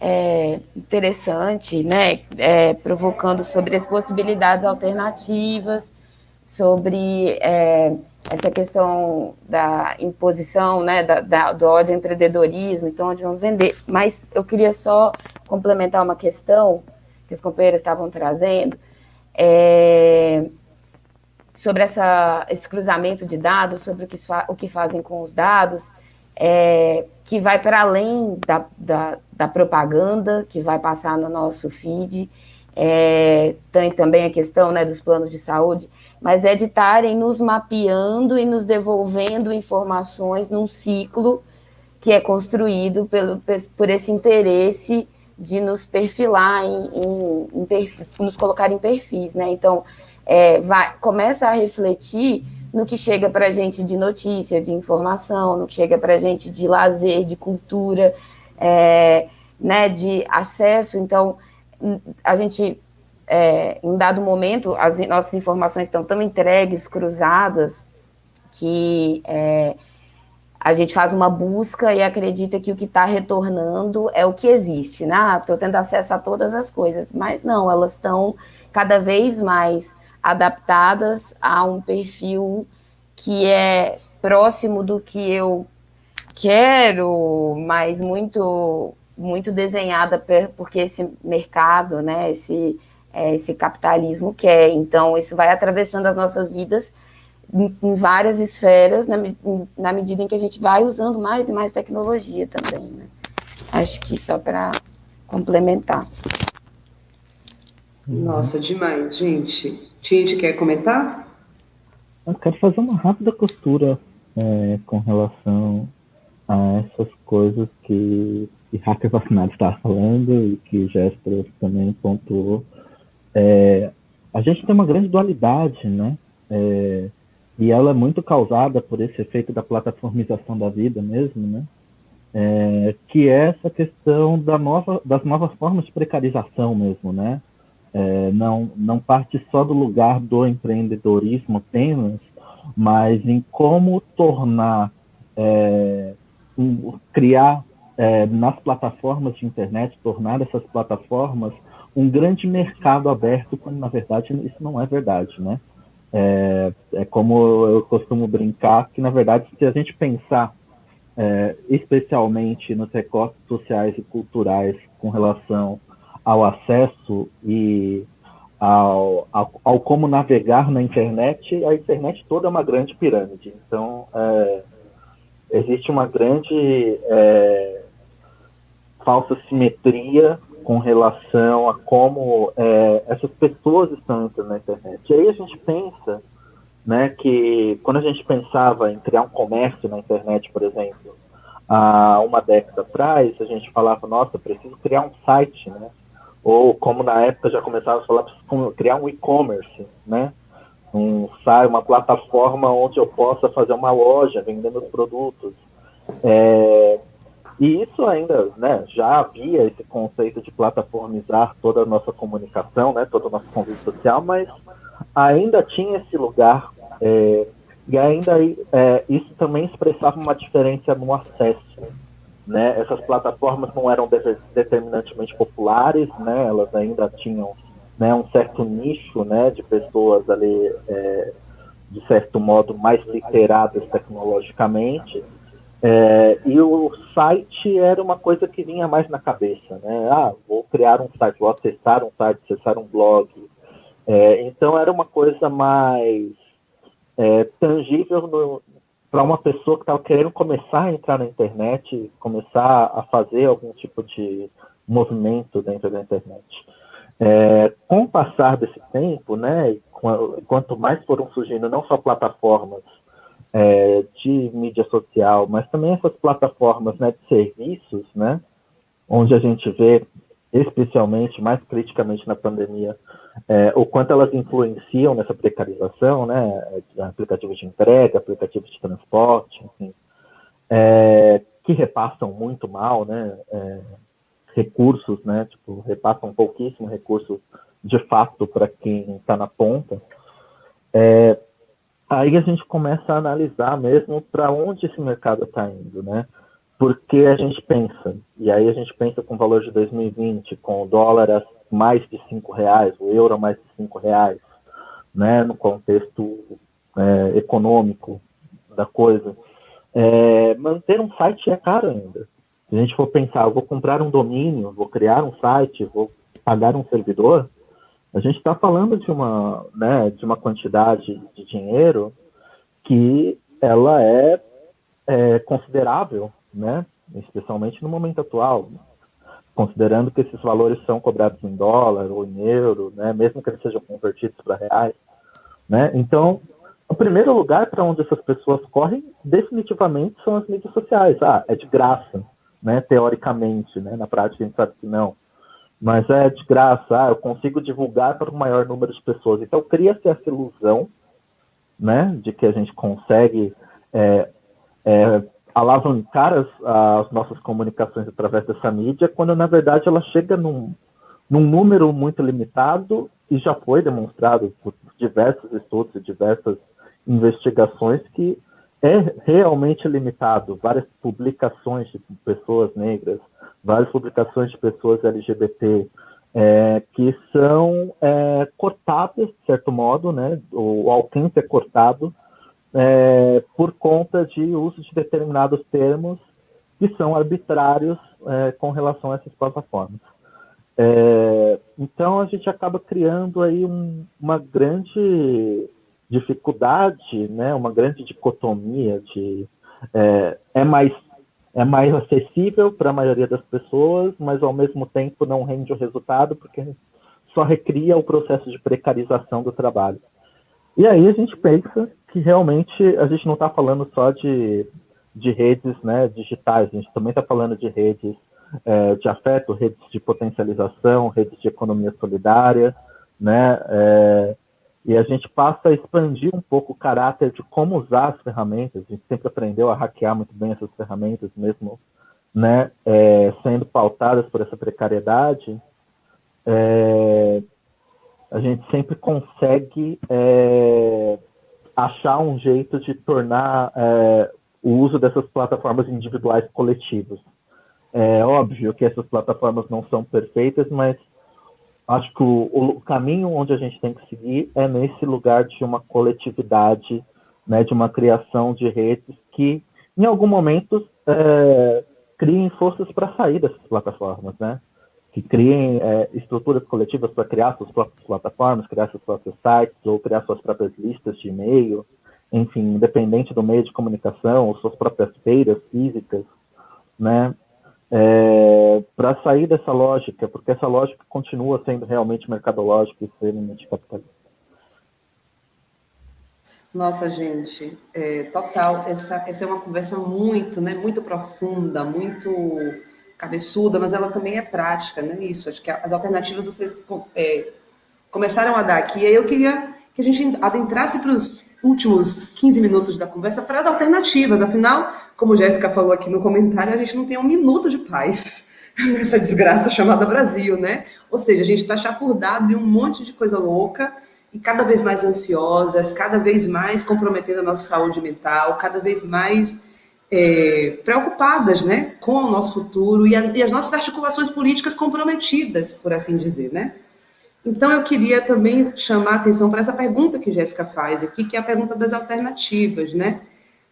interessante, né? Provocando sobre as possibilidades alternativas, sobre... essa questão da imposição, né, do ódio ao empreendedorismo, então onde vamos vender. Mas eu queria só complementar uma questão que os companheiros estavam trazendo, sobre esse cruzamento de dados, sobre o que fazem com os dados, que vai para além da propaganda que vai passar no nosso feed. Tem também a questão, né, dos planos de saúde, mas de estarem nos mapeando e nos devolvendo informações num ciclo que é construído por esse interesse de nos perfilar, nos colocar em perfis, né? Então, começa a refletir no que chega para a gente de notícia, de informação, no que chega para a gente de lazer, de cultura, né, de acesso. Então, a gente, em um dado momento, as nossas informações estão tão entregues, cruzadas, que a gente faz uma busca e acredita que o que está retornando é o que existe, né? Estou tendo acesso a todas as coisas, mas não, elas estão cada vez mais adaptadas a um perfil que é próximo do que eu quero, mas muito, muito desenhada porque esse mercado, né, esse capitalismo quer. Então, isso vai atravessando as nossas vidas em várias esferas, na medida em que a gente vai usando mais e mais tecnologia também, né? Acho que só para complementar. Nossa, demais, gente. Tinte, quer comentar? Eu quero fazer uma rápida costura com relação a essas coisas que Hacker Vacinado estava falando e que Jéssica também pontuou. A gente tem uma grande dualidade, né? E ela é muito causada por esse efeito da plataformização da vida mesmo, né? Que é essa questão das novas formas de precarização mesmo, né? Não parte só do lugar do empreendedorismo apenas, mas em como tornar, criar nas plataformas de internet, tornar essas plataformas um grande mercado aberto, quando na verdade isso não é verdade, né? Como eu costumo brincar, que na verdade, se a gente pensar especialmente nos recortes sociais e culturais com relação ao acesso e ao como navegar na internet, a internet toda é uma grande pirâmide. Então, existe uma grande falsa simetria com relação a como essas pessoas estão entrando na internet. E aí a gente pensa, né, que quando a gente pensava em criar um comércio na internet, por exemplo, há uma década atrás, a gente falava, nossa, preciso criar um site, né? Ou como na época já começava a falar, preciso criar um e-commerce, né? Uma plataforma onde eu possa fazer uma loja vendendo os produtos. E isso ainda, né, já havia esse conceito de plataformizar toda a nossa comunicação, né, todo o nosso convívio social, mas ainda tinha esse lugar, e ainda isso também expressava uma diferença no acesso, né? Essas plataformas não eram determinantemente populares, né? Elas ainda tinham, né, um certo nicho, né, de pessoas ali, de certo modo, mais literadas tecnologicamente. E o site era uma coisa que vinha mais na cabeça, né? Vou criar um site, vou acessar um site, acessar um blog. Então era uma coisa mais tangível para uma pessoa que estava querendo começar a entrar na internet, começar a fazer algum tipo de movimento dentro da internet. Com o passar desse tempo, né, quanto mais foram surgindo não só plataformas de mídia social, mas também essas plataformas, né, de serviços, né, onde a gente vê, especialmente, mais criticamente na pandemia, o quanto elas influenciam nessa precarização, né, aplicativos de entrega, aplicativos de transporte, enfim, que repassam muito mal, né, recursos, né, tipo, repassam pouquíssimo recursos de fato para quem está na ponta. Aí a gente começa a analisar mesmo para onde esse mercado está indo, né? Porque a gente pensa, e aí a gente pensa com o valor de 2020, com o dólar a mais de R$5, o euro a mais de R$5, né? No contexto econômico da coisa. Manter um site é caro ainda. Se a gente for pensar, eu vou comprar um domínio, vou criar um site, vou pagar um servidor, a gente está falando de uma quantidade de dinheiro que ela é considerável, né? Especialmente no momento atual, considerando que esses valores são cobrados em dólar ou em euro, né? Mesmo que eles sejam convertidos para reais, né? Então, o primeiro lugar para onde essas pessoas correm definitivamente são as mídias sociais. É de graça, né? Teoricamente, né? Na prática a gente sabe que não. Mas é de graça, eu consigo divulgar para o maior número de pessoas. Então cria-se essa ilusão, né? De que a gente consegue alavancar as nossas comunicações através dessa mídia, quando na verdade ela chega num número muito limitado, e já foi demonstrado por diversos estudos e diversas investigações que é realmente limitado. Várias publicações de pessoas negras, várias publicações de pessoas LGBT, que são cortadas, de certo modo, né? O alcance é cortado por conta de uso de determinados termos que são arbitrários com relação a essas plataformas. Então a gente acaba criando aí uma grande dificuldade, né, uma grande dicotomia de é mais acessível para a maioria das pessoas, mas ao mesmo tempo não rende o resultado porque só recria o processo de precarização do trabalho. E aí a gente pensa que realmente a gente não está falando só de redes, né, digitais, a gente também está falando de redes de afeto, redes de potencialização, redes de economia solidária, né? E a gente passa a expandir um pouco o caráter de como usar as ferramentas. A gente sempre aprendeu a hackear muito bem essas ferramentas, mesmo, né, sendo pautadas por essa precariedade. A gente sempre consegue achar um jeito de tornar o uso dessas plataformas individuais coletivos. É óbvio que essas plataformas não são perfeitas, mas acho que o caminho onde a gente tem que seguir é nesse lugar de uma coletividade, né, de uma criação de redes que, em algum momento, criem forças para sair dessas plataformas, né? Que criem estruturas coletivas para criar suas próprias plataformas, criar seus próprios sites, ou criar suas próprias listas de e-mail, enfim, independente do meio de comunicação, ou suas próprias feiras físicas, né? Para sair dessa lógica, porque essa lógica continua sendo realmente mercadológica e extremamente capitalista. Nossa, gente, total, essa é uma conversa muito, né, muito profunda, muito cabeçuda, mas ela também é prática, né, isso, acho que as alternativas vocês começaram a dar aqui, e aí eu queria que a gente adentrasse para os últimos 15 minutos da conversa para as alternativas, afinal, como Jéssica falou aqui no comentário, a gente não tem um minuto de paz nessa desgraça chamada Brasil, né? Ou seja, a gente está chafurdado em um monte de coisa louca e cada vez mais ansiosas, cada vez mais comprometendo a nossa saúde mental, cada vez mais preocupadas, né, com o nosso futuro e as nossas articulações políticas comprometidas, por assim dizer, né? Então, eu queria também chamar a atenção para essa pergunta que Jéssica faz aqui, que é a pergunta das alternativas, né?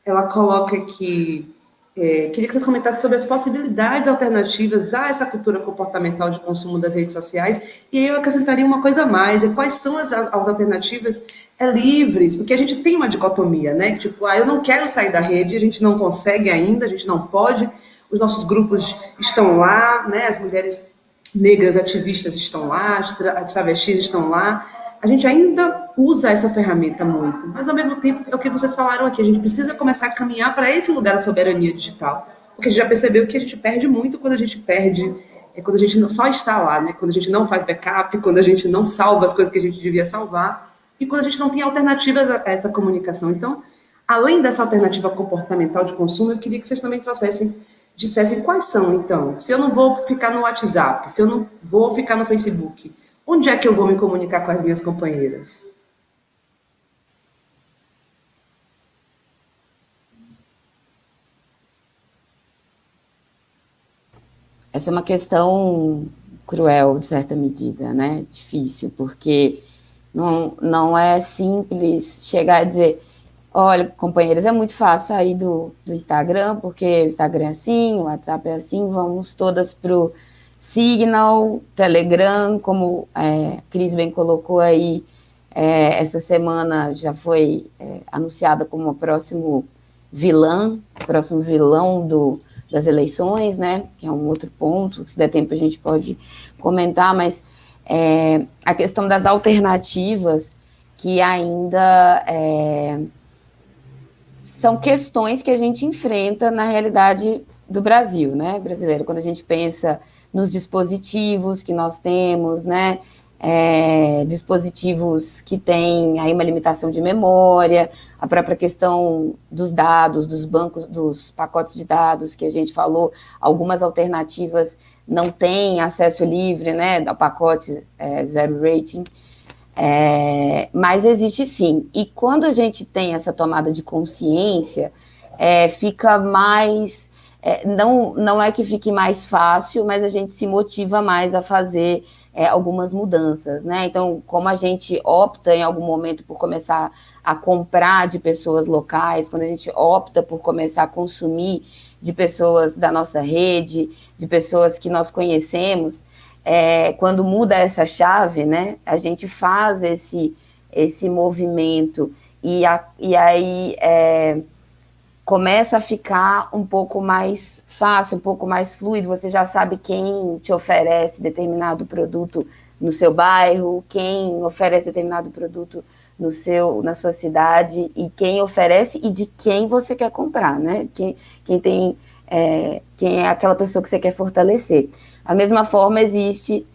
Ela coloca aqui, queria que vocês comentassem sobre as possibilidades alternativas a essa cultura comportamental de consumo das redes sociais, e aí eu acrescentaria uma coisa a mais, quais são as alternativas livres, porque a gente tem uma dicotomia, né? Tipo, eu não quero sair da rede, a gente não consegue ainda, a gente não pode, os nossos grupos estão lá, né? As mulheres negras ativistas estão lá, as travestis estão lá, a gente ainda usa essa ferramenta muito, mas ao mesmo tempo é o que vocês falaram aqui, a gente precisa começar a caminhar para esse lugar da soberania digital, porque a gente já percebeu que a gente perde muito quando a gente perde, quando a gente só está lá, né? Quando a gente não faz backup, quando a gente não salva as coisas que a gente devia salvar, e quando a gente não tem alternativas a essa comunicação. Então, além dessa alternativa comportamental de consumo, eu queria que vocês também dissessem quais são, então. Se eu não vou ficar no WhatsApp, se eu não vou ficar no Facebook, onde é que eu vou me comunicar com as minhas companheiras? Essa é uma questão cruel, de certa medida, né? Difícil, porque não é simples chegar e dizer: olha, companheiras, é muito fácil sair do Instagram, porque o Instagram é assim, o WhatsApp é assim, vamos todas pro Signal, Telegram, como a Cris bem colocou aí, essa semana já foi anunciada como o próximo vilão das eleições, né, que é um outro ponto, se der tempo a gente pode comentar, mas a questão das alternativas, que ainda são questões que a gente enfrenta na realidade do Brasil, né, brasileiro, quando a gente pensa nos dispositivos que nós temos, né, dispositivos que têm aí uma limitação de memória, a própria questão dos dados, dos bancos, dos pacotes de dados que a gente falou, algumas alternativas não têm acesso livre, né, ao pacote zero rating, mas existe sim. E quando a gente tem essa tomada de consciência, fica mais... não é que fique mais fácil, mas a gente se motiva mais a fazer algumas mudanças, né? Então, como a gente opta em algum momento por começar a comprar de pessoas locais, quando a gente opta por começar a consumir de pessoas da nossa rede, de pessoas que nós conhecemos, quando muda essa chave, né, a gente faz esse movimento e aí começa a ficar um pouco mais fácil, um pouco mais fluido, você já sabe quem te oferece determinado produto no seu bairro, quem oferece determinado produto na sua cidade, e quem oferece e de quem você quer comprar, né? Quem é aquela pessoa que você quer fortalecer. A mesma forma existe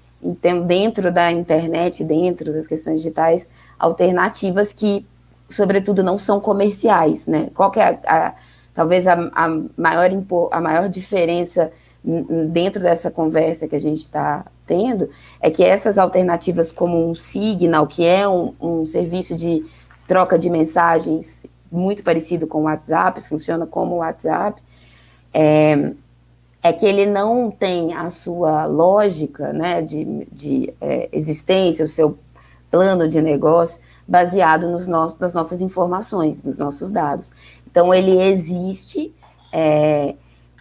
dentro da internet, dentro das questões digitais, alternativas que, sobretudo, não são comerciais, né? Qual que é talvez a maior diferença dentro dessa conversa que a gente está tendo, é que essas alternativas como um Signal, que é um serviço de troca de mensagens muito parecido com o WhatsApp, funciona como o WhatsApp, que ele não tem a sua lógica, né, de existência, o seu plano de negócio baseado nas nossas informações, nos nossos dados. Então, ele existe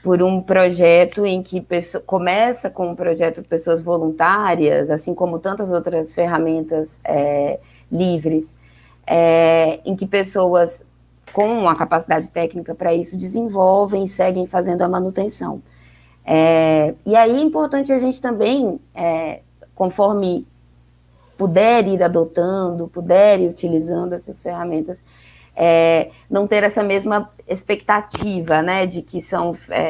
por um projeto em que começa com um projeto de pessoas voluntárias, assim como tantas outras ferramentas livres, em que pessoas com a capacidade técnica para isso desenvolvem e seguem fazendo a manutenção. E aí é importante a gente também, conforme puder ir adotando, puder ir utilizando essas ferramentas, não ter essa mesma expectativa, né, de que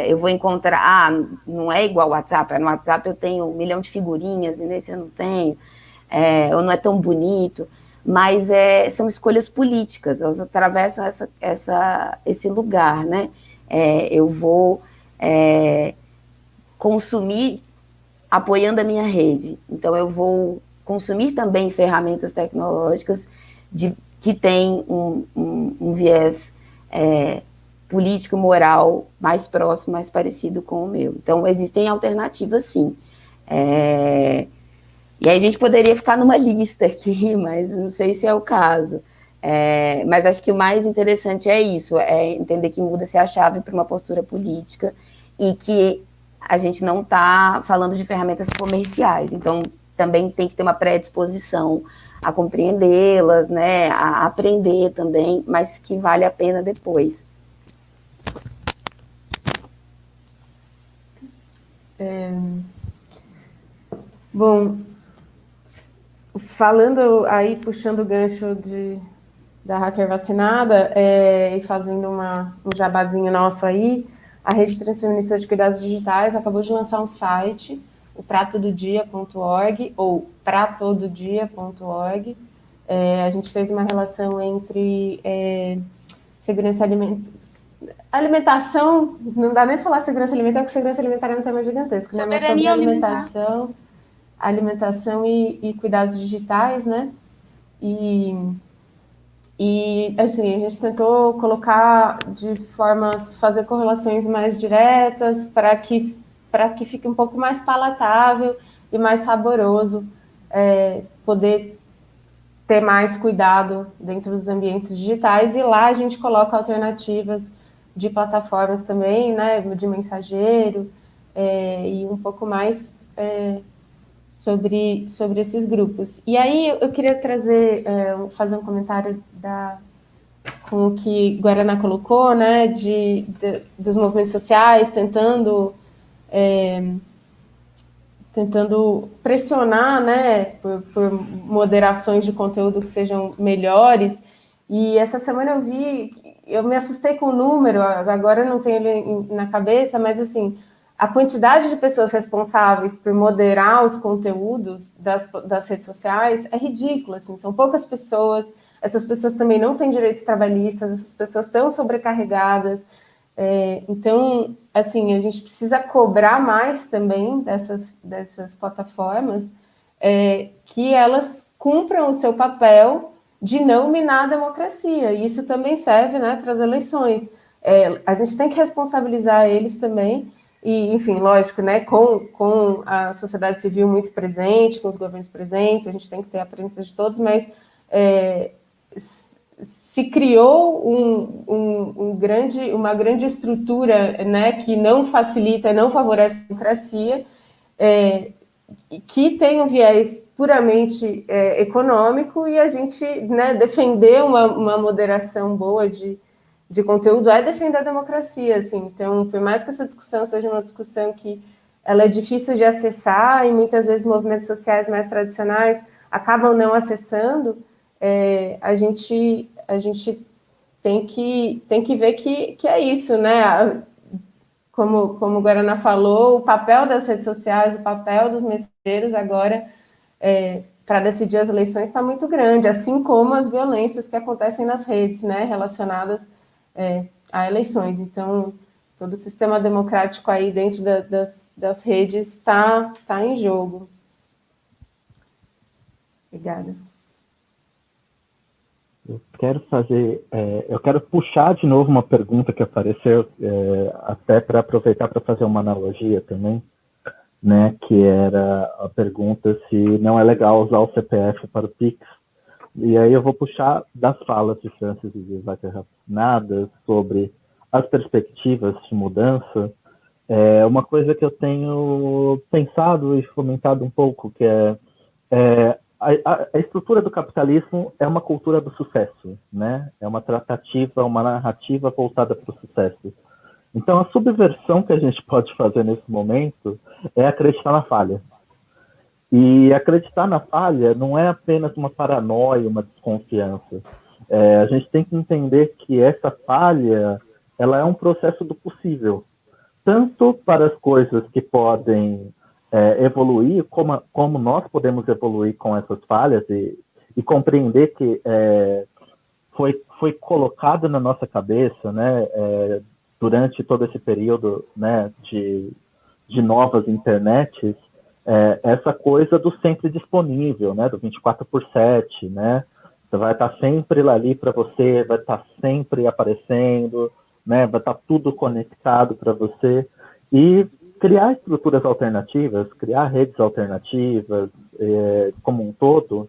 eu vou encontrar, não é igual ao WhatsApp, no WhatsApp eu tenho 1 milhão de figurinhas e nesse eu não tenho, ou não é tão bonito, mas são escolhas políticas, elas atravessam esse lugar, né, eu vou consumir apoiando a minha rede, então eu vou consumir também ferramentas tecnológicas que têm um viés político, moral, mais próximo, mais parecido com o meu. Então, existem alternativas, sim. E aí a gente poderia ficar numa lista aqui, mas não sei se é o caso. Mas acho que o mais interessante é isso, entender que muda-se a chave para uma postura política e que a gente não está falando de ferramentas comerciais. Então, também tem que ter uma predisposição a compreendê-las, né, a aprender também, mas que vale a pena depois. Bom, falando aí, puxando o gancho da Hacker Vacinada e fazendo um jabazinho nosso aí, a Rede Transfeminista de Cuidados Digitais acabou de lançar um site, o pratododia.org, ou pratododia.org. A gente fez uma relação entre segurança alimentação, não dá nem falar segurança alimentar, porque segurança alimentar é um tema gigantesco, né? Mas sobre alimentação e cuidados digitais, né? E assim, a gente tentou colocar de formas, fazer correlações mais diretas para que fique um pouco mais palatável e mais saboroso, poder ter mais cuidado dentro dos ambientes digitais, e lá a gente coloca alternativas de plataformas também, né, de mensageiro, e um pouco mais sobre esses grupos. E aí eu queria fazer um comentário com o que Guaraná colocou, né, dos movimentos sociais tentando tentando pressionar, né, por moderações de conteúdo que sejam melhores. E essa semana eu me assustei com o número, agora eu não tenho ele na cabeça, mas assim, a quantidade de pessoas responsáveis por moderar os conteúdos das redes sociais é ridícula, assim, são poucas pessoas, essas pessoas também não têm direitos trabalhistas, essas pessoas estão sobrecarregadas, então, assim, a gente precisa cobrar mais também dessas plataformas, que elas cumpram o seu papel de não minar a democracia, e isso também serve, né, para as eleições. A gente tem que responsabilizar eles também, e, enfim, lógico, né, com a sociedade civil muito presente, com os governos presentes, a gente tem que ter a presença de todos, mas se criou uma grande estrutura, né, que não facilita, não favorece a democracia, que tem um viés puramente econômico, e a gente, né, defender uma moderação boa de conteúdo é defender a democracia, assim. Então, por mais que essa discussão seja uma discussão que ela é difícil de acessar, e muitas vezes movimentos sociais mais tradicionais acabam não acessando, a gente tem que ver que é isso, né? Como o Guaraná falou, o papel das redes sociais, o papel dos mensageiros agora para decidir as eleições está muito grande, assim como as violências que acontecem nas redes, né, relacionadas a eleições. Então, todo o sistema democrático aí dentro das redes está em jogo. Obrigada. Eu quero puxar de novo uma pergunta que apareceu, até para aproveitar para fazer uma analogia também, né, que era a pergunta se não é legal usar o CPF para o Pix. E aí eu vou puxar das falas de Francis e de Nada sobre as perspectivas de mudança. Uma coisa que eu tenho pensado e fomentado um pouco, que a estrutura do capitalismo é uma cultura do sucesso, né? É uma tratativa, uma narrativa voltada para o sucesso. Então, a subversão que a gente pode fazer nesse momento é acreditar na falha. E acreditar na falha não é apenas uma paranoia, uma desconfiança. A gente tem que entender que essa falha, ela é um processo do possível. Tanto para as coisas que podem evoluir, como nós podemos evoluir com essas falhas e compreender que foi colocado na nossa cabeça, né, durante todo esse período, né, de novas internets, essa coisa do sempre disponível, né, do 24/7, né, você vai estar sempre ali para você, vai estar sempre aparecendo, né, vai estar tudo conectado para você, e criar estruturas alternativas, criar redes alternativas como um todo,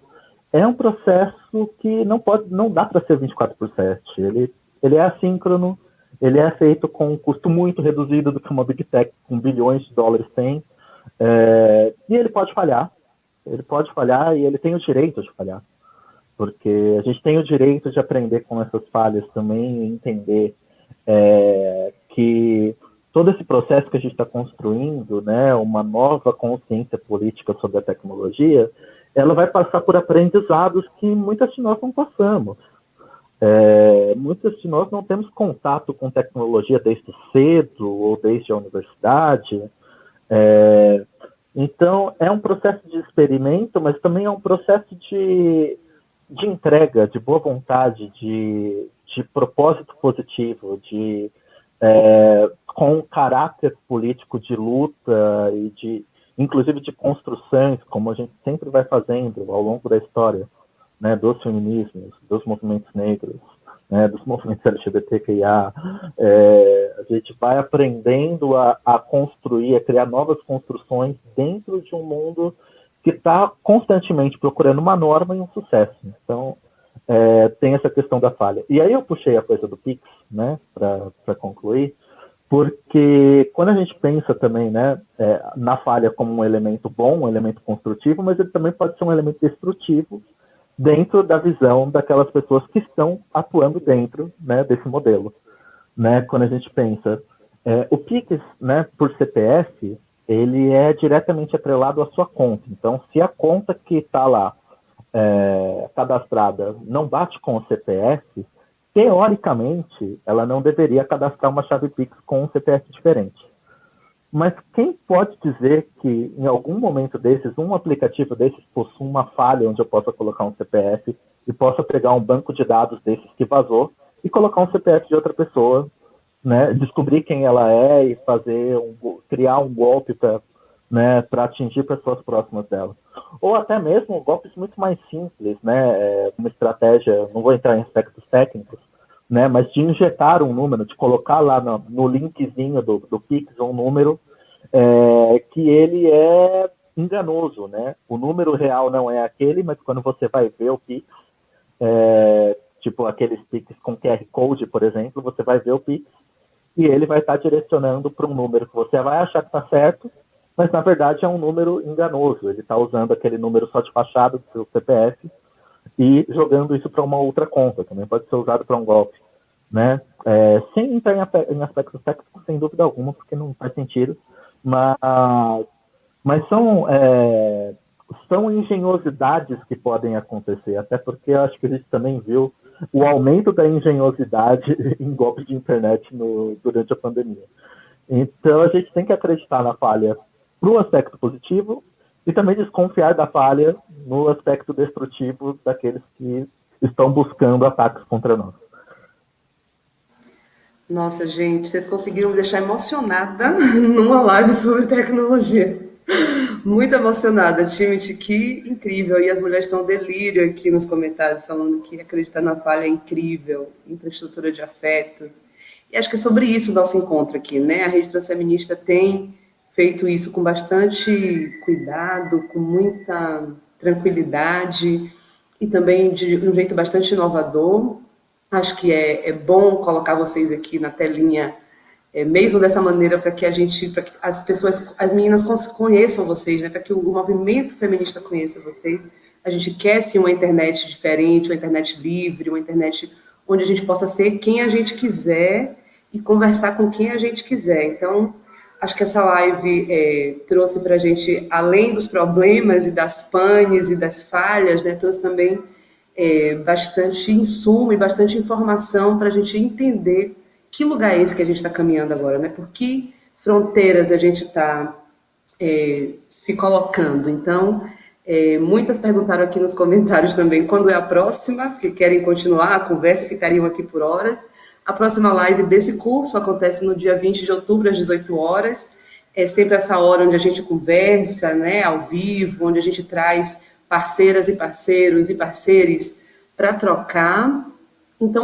é um processo que não dá para ser 24/7. Ele é assíncrono, ele é feito com um custo muito reduzido do que uma Big Tech com bilhões de dólares tem, e ele pode falhar e ele tem o direito de falhar, porque a gente tem o direito de aprender com essas falhas também e entender que todo esse processo que a gente está construindo, né, uma nova consciência política sobre a tecnologia, ela vai passar por aprendizados que muitas de nós não passamos. Muitas de nós não temos contato com tecnologia desde cedo ou desde a universidade. Então, é um processo de experimento, mas também é um processo de entrega, de boa vontade, de propósito positivo, com caráter político de luta e inclusive de construções, como a gente sempre vai fazendo ao longo da história, né, dos feminismos, dos movimentos negros, né, dos movimentos LGBTQIA. A gente vai aprendendo a construir, a criar novas construções dentro de um mundo que está constantemente procurando uma norma e um sucesso. Então, tem essa questão da falha. E aí eu puxei a coisa do Pix, né, para concluir, porque quando a gente pensa também, né, na falha como um elemento bom, um elemento construtivo, mas ele também pode ser um elemento destrutivo dentro da visão daquelas pessoas que estão atuando dentro, né, desse modelo. Né? Quando a gente pensa, o Pix, né, por CPF, ele é diretamente atrelado à sua conta. Então, se a conta que está lá cadastrada não bate com o CPF, teoricamente, ela não deveria cadastrar uma chave Pix com um CPF diferente. Mas quem pode dizer que em algum momento desses, um aplicativo desses possui uma falha onde eu possa colocar um CPF e possa pegar um banco de dados desses que vazou e colocar um CPF de outra pessoa, né, descobrir quem ela é e criar um golpe para atingir pessoas próximas dela. Ou até mesmo golpes muito mais simples, né, uma estratégia, não vou entrar em aspectos técnicos, né, mas de injetar um número, de colocar lá no linkzinho do Pix um número que ele é enganoso, né? O número real não é aquele, mas quando você vai ver o Pix, tipo aqueles Pix com QR Code, por exemplo, você vai ver o Pix e ele vai estar direcionando para um número que você vai achar que está certo, mas na verdade é um número enganoso. Ele está usando aquele número só de fachada do seu CPF e jogando isso para uma outra conta. Também pode ser usado para um golpe, né? Sem entrar em aspectos técnicos, sem dúvida alguma, porque não faz sentido, mas são engenhosidades que podem acontecer, até porque eu acho que a gente também viu o aumento da engenhosidade em golpes de internet durante a pandemia. Então a gente tem que acreditar na falha para o aspecto positivo e também desconfiar da falha no aspecto destrutivo daqueles que estão buscando ataques contra nós. Nossa, gente, vocês conseguiram me deixar emocionada numa live sobre tecnologia. Muito emocionada, Timothy, que incrível. E as mulheres estão delírio aqui nos comentários, falando que acreditar na falha é incrível, infraestrutura de afetos. E acho que é sobre isso o nosso encontro aqui, né? A Rede Transfeminista tem feito isso com bastante cuidado, com muita tranquilidade e também de um jeito bastante inovador. Acho que é bom colocar vocês aqui na telinha, mesmo dessa maneira, para que as pessoas, as meninas conheçam vocês, né? Para que o movimento feminista conheça vocês. A gente quer sim uma internet diferente, uma internet livre, uma internet onde a gente possa ser quem a gente quiser e conversar com quem a gente quiser. Então, acho que essa live trouxe para a gente, além dos problemas e das panes e das falhas, né? Trouxe também bastante insumo e bastante informação para a gente entender que lugar é esse que a gente está caminhando agora, né? Por que fronteiras a gente está se colocando? Então, muitas perguntaram aqui nos comentários também quando é a próxima, porque querem continuar a conversa e ficariam aqui por horas. A próxima live desse curso acontece no dia 20 de outubro, às 18 horas. É sempre essa hora onde a gente conversa, né, ao vivo, onde a gente traz parceiras e parceiros e parceiros para trocar. Então,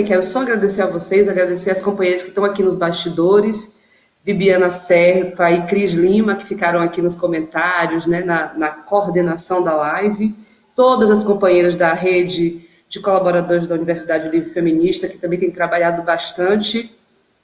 quero só agradecer a vocês, agradecer as companheiras que estão aqui nos bastidores, Bibiana Serpa e Cris Lima, que ficaram aqui nos comentários, né, na coordenação da live, todas as companheiras da rede de colaboradores da Universidade Livre Feminista, que também tem trabalhado bastante,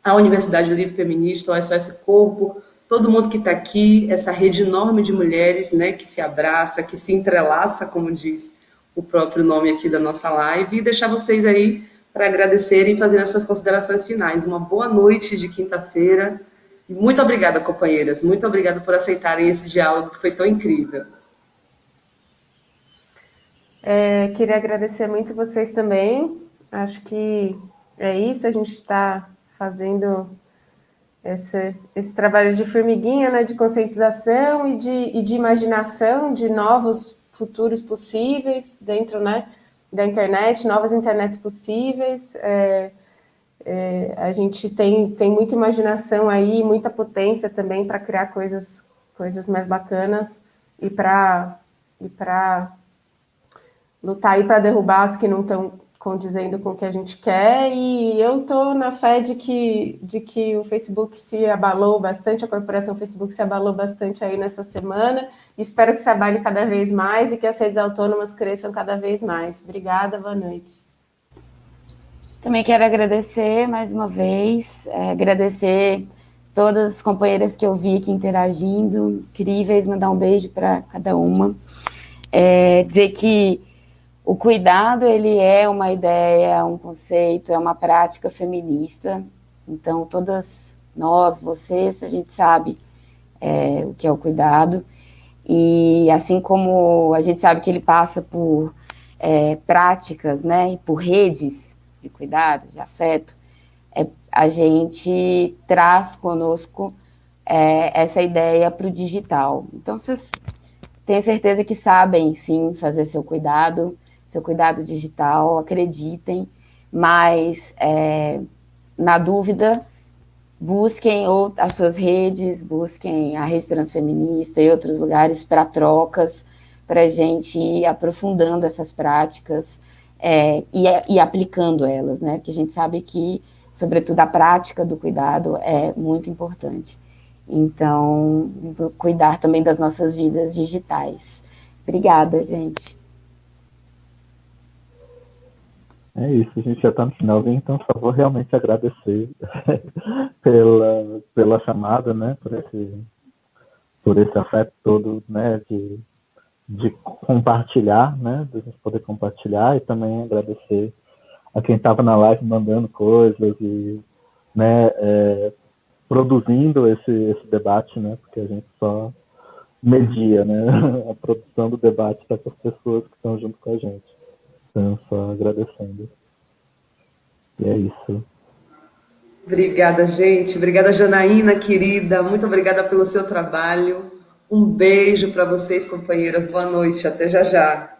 a Universidade Livre Feminista, o SOS Corpo, todo mundo que está aqui, essa rede enorme de mulheres, né, que se abraça, que se entrelaça, como diz o próprio nome aqui da nossa live, e deixar vocês aí para agradecerem e fazerem as suas considerações finais. Uma boa noite de quinta-feira. Muito obrigada, companheiras. Muito obrigada por aceitarem esse diálogo que foi tão incrível. Queria agradecer muito vocês também. Acho que é isso, a gente está fazendo esse trabalho de formiguinha, né, de conscientização e de imaginação de novos futuros possíveis dentro, né, da internet, novas internets possíveis. A gente tem muita imaginação aí, muita potência também para criar coisas mais bacanas e para lutar aí para derrubar as que não estão condizendo com o que a gente quer. E eu estou na fé de que o Facebook se abalou bastante, a corporação Facebook se abalou bastante aí nessa semana. Espero que se abale cada vez mais e que as redes autônomas cresçam cada vez mais. Obrigada, boa noite. Também quero agradecer mais uma vez, agradecer todas as companheiras que eu vi aqui interagindo, incríveis, mandar um beijo para cada uma. Dizer que o cuidado, ele é uma ideia, um conceito, é uma prática feminista. Então, todas nós, vocês, a gente sabe o que é o cuidado. E assim como a gente sabe que ele passa por práticas, né, e por redes de cuidado, de afeto, a gente traz conosco essa ideia para o digital. Então, vocês tenho certeza que sabem, sim, fazer seu cuidado digital, acreditem, mas, na dúvida, busquem as suas redes, busquem a Rede Transfeminista e outros lugares para trocas, para a gente ir aprofundando essas práticas e aplicando elas, né? Porque a gente sabe que, sobretudo, a prática do cuidado é muito importante. Então, cuidar também das nossas vidas digitais. Obrigada, gente. É isso, a gente já está no finalzinho, então só vou realmente agradecer pela chamada, né, por esse afeto todo, né, de compartilhar, né, de a gente poder compartilhar, e também agradecer a quem estava na live mandando coisas e, né, produzindo esse debate, né, porque a gente só media, né, a produção do debate para as pessoas que estão junto com a gente. Então, só agradecendo. E é isso. Obrigada, gente. Obrigada, Janaína, querida. Muito obrigada pelo seu trabalho. Um beijo para vocês, companheiras. Boa noite. Até já já.